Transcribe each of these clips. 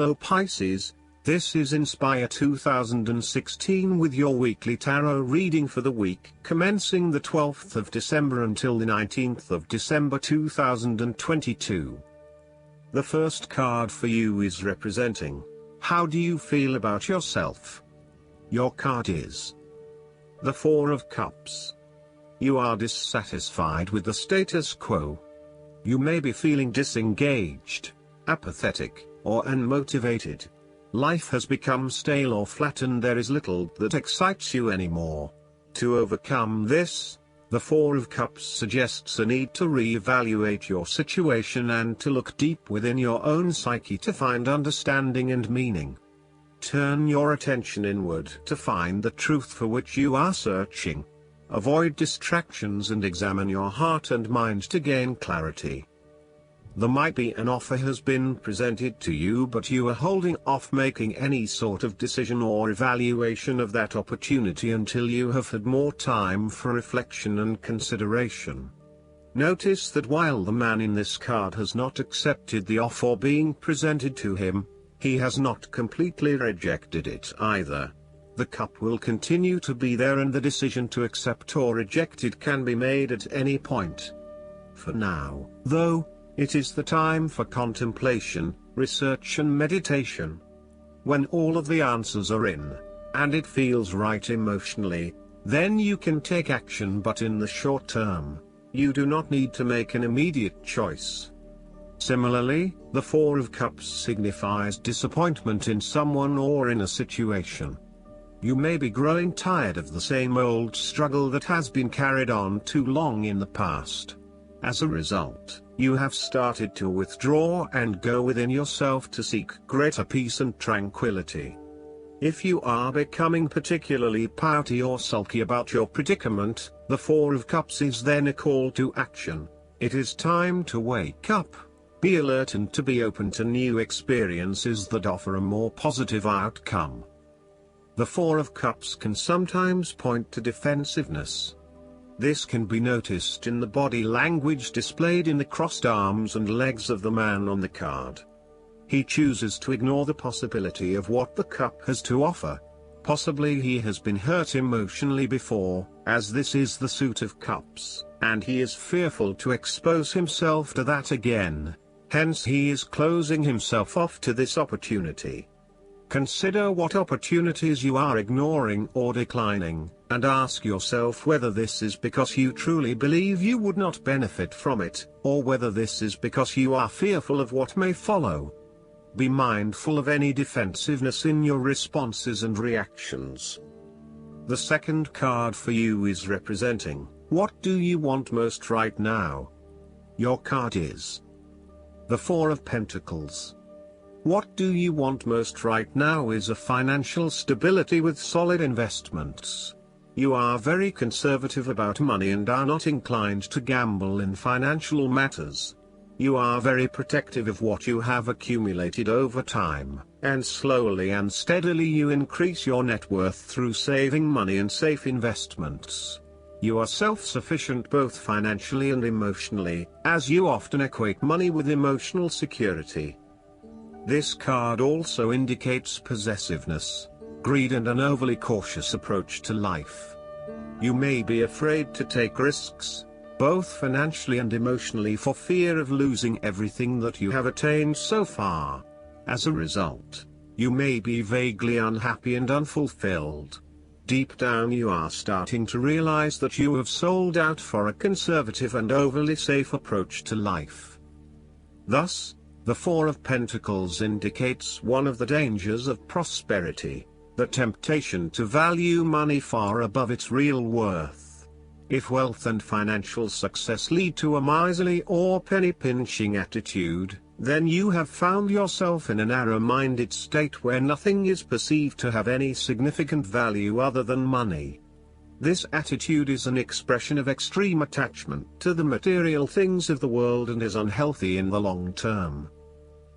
Hello Pisces, this is Inspire 2016 with your weekly tarot reading for the week commencing the 12th of December until the 19th of December 2022. The first card for you is representing, how do you feel about yourself? Your card is the Four of Cups. You are dissatisfied with the status quo. You may be feeling disengaged, apathetic, or unmotivated. Life has become stale or flat and there is little that excites you anymore. To overcome this, the Four of Cups suggests a need to re-evaluate your situation and to look deep within your own psyche to find understanding and meaning. Turn your attention inward to find the truth for which you are searching. Avoid distractions and examine your heart and mind to gain clarity. There might be an offer has been presented to you, but you are holding off making any sort of decision or evaluation of that opportunity until you have had more time for reflection and consideration. Notice that while the man in this card has not accepted the offer being presented to him, he has not completely rejected it either. The cup will continue to be there and the decision to accept or reject it can be made at any point. For now, though, it is the time for contemplation, research and meditation. When all of the answers are in, and it feels right emotionally, then you can take action, but in the short term, you do not need to make an immediate choice. Similarly, the Four of Cups signifies disappointment in someone or in a situation. You may be growing tired of the same old struggle that has been carried on too long in the past. As a result, you have started to withdraw and go within yourself to seek greater peace and tranquility. If you are becoming particularly pouty or sulky about your predicament, the Four of Cups is then a call to action. It is time to wake up, be alert and to be open to new experiences that offer a more positive outcome. The Four of Cups can sometimes point to defensiveness. This can be noticed in the body language displayed in the crossed arms and legs of the man on the card. He chooses to ignore the possibility of what the cup has to offer. Possibly he has been hurt emotionally before, as this is the Suit of Cups, and he is fearful to expose himself to that again. Hence he is closing himself off to this opportunity. Consider what opportunities you are ignoring or declining, and ask yourself whether this is because you truly believe you would not benefit from it, or whether this is because you are fearful of what may follow. Be mindful of any defensiveness in your responses and reactions. The second card for you is representing, what do you want most right now? Your card is the Four of Pentacles. What do you want most right now is a financial stability with solid investments. You are very conservative about money and are not inclined to gamble in financial matters. You are very protective of what you have accumulated over time, and slowly and steadily you increase your net worth through saving money and safe investments. You are self-sufficient both financially and emotionally, as you often equate money with emotional security. This card also indicates possessiveness, greed and an overly cautious approach to life. You may be afraid to take risks, both financially and emotionally, for fear of losing everything that you have attained so far. As a result, you may be vaguely unhappy and unfulfilled. Deep down you are starting to realize that you have sold out for a conservative and overly safe approach to life. Thus, the Four of Pentacles indicates one of the dangers of prosperity, the temptation to value money far above its real worth. If wealth and financial success lead to a miserly or penny-pinching attitude, then you have found yourself in a narrow-minded state where nothing is perceived to have any significant value other than money. This attitude is an expression of extreme attachment to the material things of the world and is unhealthy in the long term.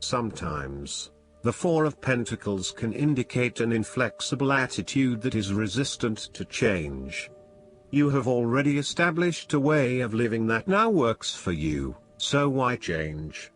Sometimes, the Four of Pentacles can indicate an inflexible attitude that is resistant to change. You have already established a way of living that now works for you, so why change?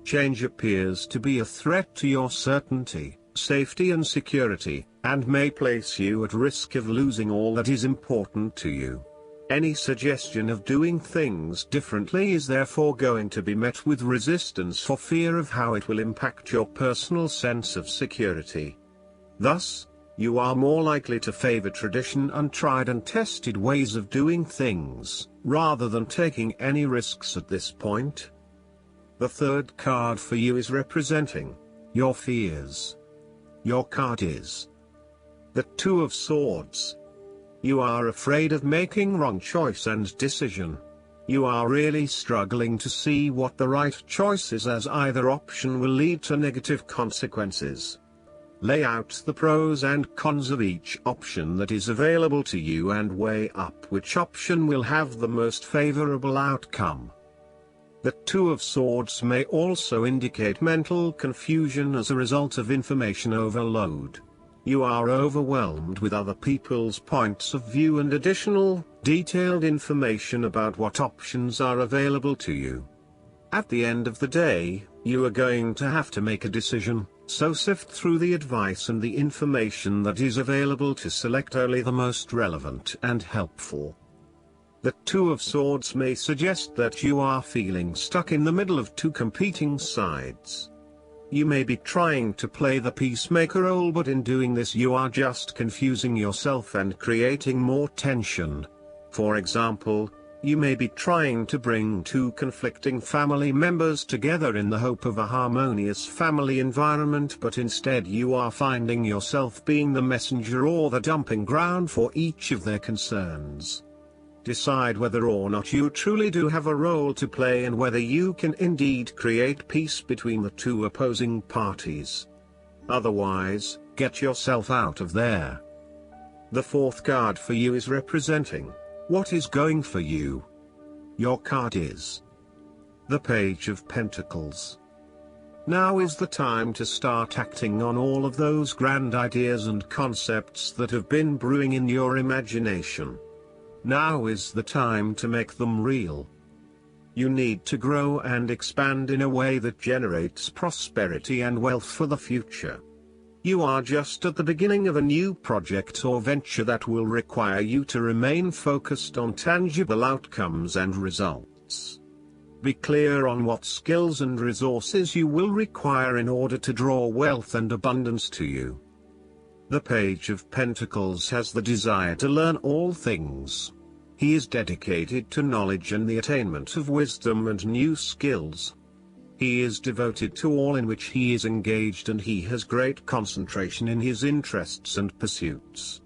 Change appears to be a threat to your certainty, safety and security, and may place you at risk of losing all that is important to you. Any suggestion of doing things differently is therefore going to be met with resistance for fear of how it will impact your personal sense of security. Thus, you are more likely to favor tradition and tried and tested ways of doing things, rather than taking any risks at this point. The third card for you is representing your fears. Your card is the Two of Swords. You are afraid of making wrong choice and decision. You are really struggling to see what the right choice is, as either option will lead to negative consequences. Lay out the pros and cons of each option that is available to you and weigh up which option will have the most favorable outcome. The Two of Swords may also indicate mental confusion as a result of information overload. You are overwhelmed with other people's points of view and additional, detailed information about what options are available to you. At the end of the day, you are going to have to make a decision, so sift through the advice and the information that is available to select only the most relevant and helpful. The Two of Swords may suggest that you are feeling stuck in the middle of two competing sides. You may be trying to play the peacemaker role, but in doing this you are just confusing yourself and creating more tension. For example, you may be trying to bring two conflicting family members together in the hope of a harmonious family environment, but instead you are finding yourself being the messenger or the dumping ground for each of their concerns. Decide whether or not you truly do have a role to play and whether you can indeed create peace between the two opposing parties. Otherwise, get yourself out of there. The fourth card for you is representing what is going for you. Your card is the Page of Pentacles. Now is the time to start acting on all of those grand ideas and concepts that have been brewing in your imagination. Now is the time to make them real. You need to grow and expand in a way that generates prosperity and wealth for the future. You are just at the beginning of a new project or venture that will require you to remain focused on tangible outcomes and results. Be clear on what skills and resources you will require in order to draw wealth and abundance to you. The Page of Pentacles has the desire to learn all things. He is dedicated to knowledge and the attainment of wisdom and new skills. He is devoted to all in which he is engaged, and he has great concentration in his interests and pursuits.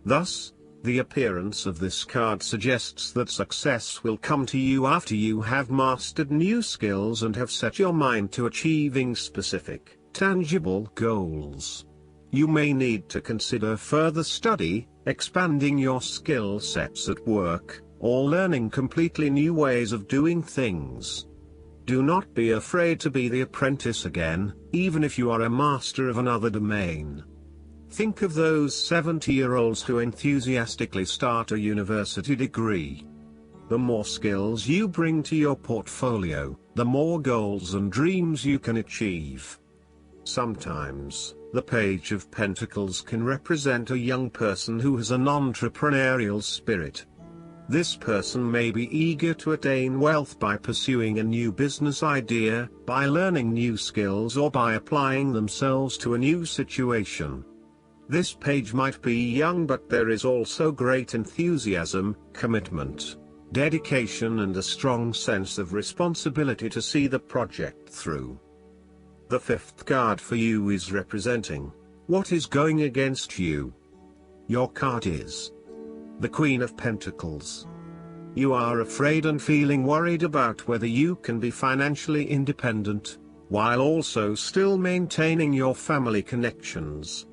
Thus, the appearance of this card suggests that success will come to you after you have mastered new skills and have set your mind to achieving specific, tangible goals. You may need to consider further study, expanding your skill sets at work, or learning completely new ways of doing things. Do not be afraid to be the apprentice again, even if you are a master of another domain. Think of those 70-year-olds who enthusiastically start a university degree. The more skills you bring to your portfolio, the more goals and dreams you can achieve. Sometimes, the Page of Pentacles can represent a young person who has an entrepreneurial spirit. This person may be eager to attain wealth by pursuing a new business idea, by learning new skills, or by applying themselves to a new situation. This page might be young, but there is also great enthusiasm, commitment, dedication, and a strong sense of responsibility to see the project through. The fifth card for you is representing what is going against you. Your card is the Queen of Pentacles. You are afraid and feeling worried about whether you can be financially independent, while also still maintaining your family connections.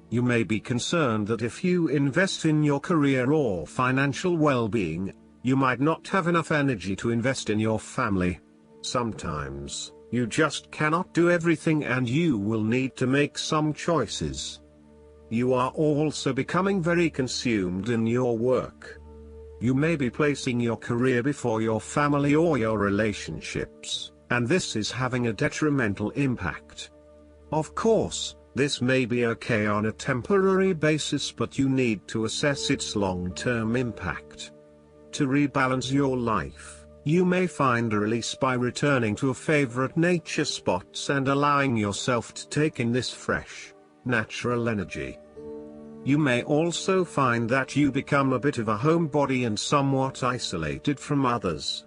You may be concerned that if you invest in your career or financial well-being, you might not have enough energy to invest in your family. Sometimes, you just cannot do everything and you will need to make some choices. You are also becoming very consumed in your work. You may be placing your career before your family or your relationships, and this is having a detrimental impact. Of course, this may be okay on a temporary basis, but you need to assess its long-term impact. To rebalance your life, you may find a release by returning to a favorite nature spots and allowing yourself to take in this fresh, natural energy. You may also find that you become a bit of a homebody and somewhat isolated from others.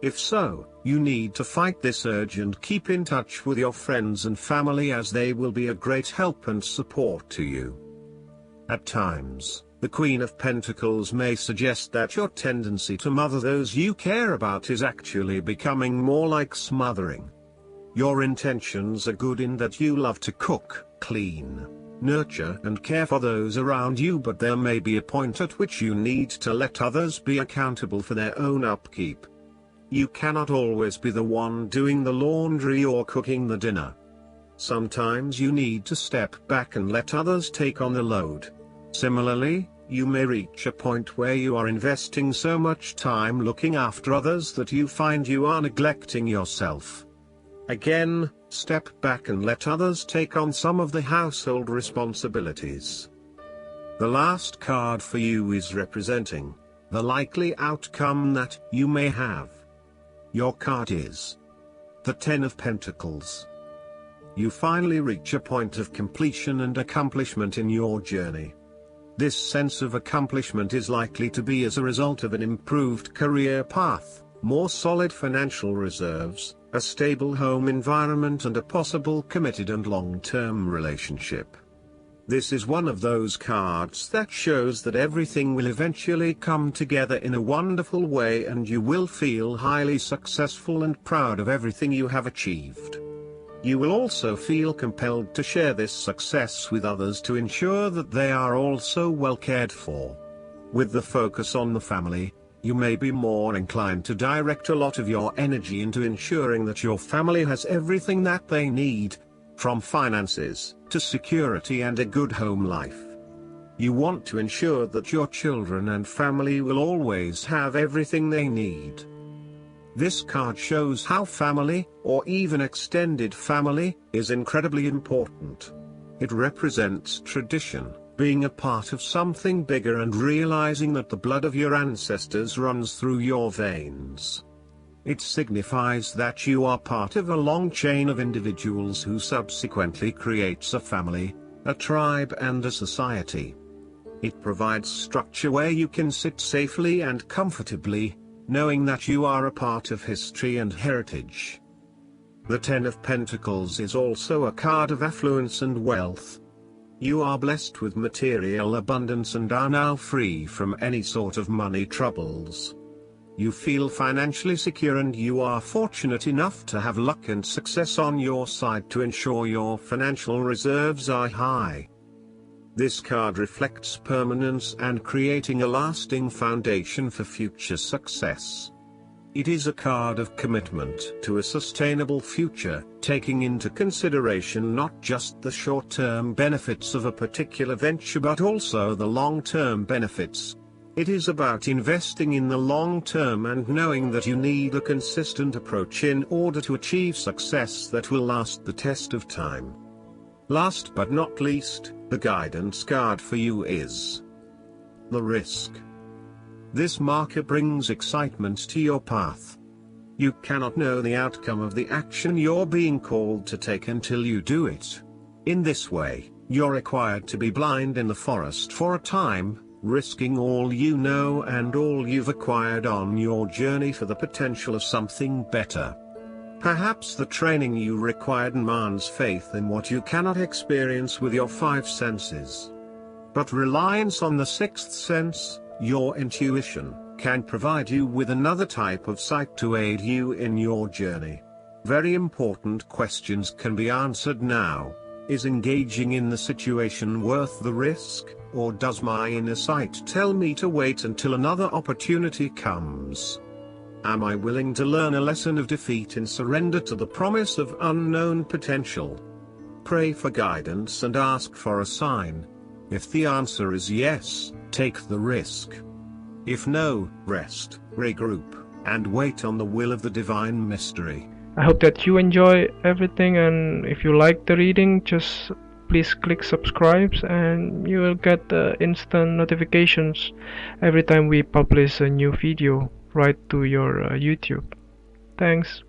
If so, you need to fight this urge and keep in touch with your friends and family, as they will be a great help and support to you. At times, the Queen of Pentacles may suggest that your tendency to mother those you care about is actually becoming more like smothering. Your intentions are good in that you love to cook, clean, nurture and care for those around you, but there may be a point at which you need to let others be accountable for their own upkeep. You cannot always be the one doing the laundry or cooking the dinner. Sometimes you need to step back and let others take on the load. Similarly, you may reach a point where you are investing so much time looking after others that you find you are neglecting yourself. Again, step back and let others take on some of the household responsibilities. The last card for you is representing the likely outcome that you may have. Your card is the Ten of Pentacles. You finally reach a point of completion and accomplishment in your journey. This sense of accomplishment is likely to be as a result of an improved career path, more solid financial reserves, a stable home environment and a possible committed and long-term relationship. This is one of those cards that shows that everything will eventually come together in a wonderful way, and you will feel highly successful and proud of everything you have achieved. You will also feel compelled to share this success with others to ensure that they are also well cared for. With the focus on the family, you may be more inclined to direct a lot of your energy into ensuring that your family has everything that they need, from finances to security and a good home life. You want to ensure that your children and family will always have everything they need. This card shows how family, or even extended family, is incredibly important. It represents tradition, being a part of something bigger and realizing that the blood of your ancestors runs through your veins. It signifies that you are part of a long chain of individuals who subsequently creates a family, a tribe and a society. It provides structure where you can sit safely and comfortably, knowing that you are a part of history and heritage. The Ten of Pentacles is also a card of affluence and wealth. You are blessed with material abundance and are now free from any sort of money troubles. You feel financially secure and you are fortunate enough to have luck and success on your side to ensure your financial reserves are high. This card reflects permanence and creating a lasting foundation for future success. It is a card of commitment to a sustainable future, taking into consideration not just the short-term benefits of a particular venture but also the long-term benefits. It is about investing in the long term and knowing that you need a consistent approach in order to achieve success that will last the test of time. Last but not least, the guidance card for you is the Risk. This marker brings excitement to your path. You cannot know the outcome of the action you're being called to take until you do it. In this way, you're required to be blind in the forest for a time, risking all you know and all you've acquired on your journey for the potential of something better. Perhaps the training you require demands faith in what you cannot experience with your five senses. But reliance on the sixth sense, your intuition, can provide you with another type of sight to aid you in your journey. Very important questions can be answered now. Is engaging in the situation worth the risk, or does my inner sight tell me to wait until another opportunity comes? Am I willing to learn a lesson of defeat and surrender to the promise of unknown potential? Pray for guidance and ask for a sign. If the answer is yes, take the risk. If no, rest, regroup, and wait on the will of the divine mystery. I hope that you enjoy everything, and if you like the reading, just please click subscribe and you will get instant notifications every time we publish a new video right to your YouTube. Thanks.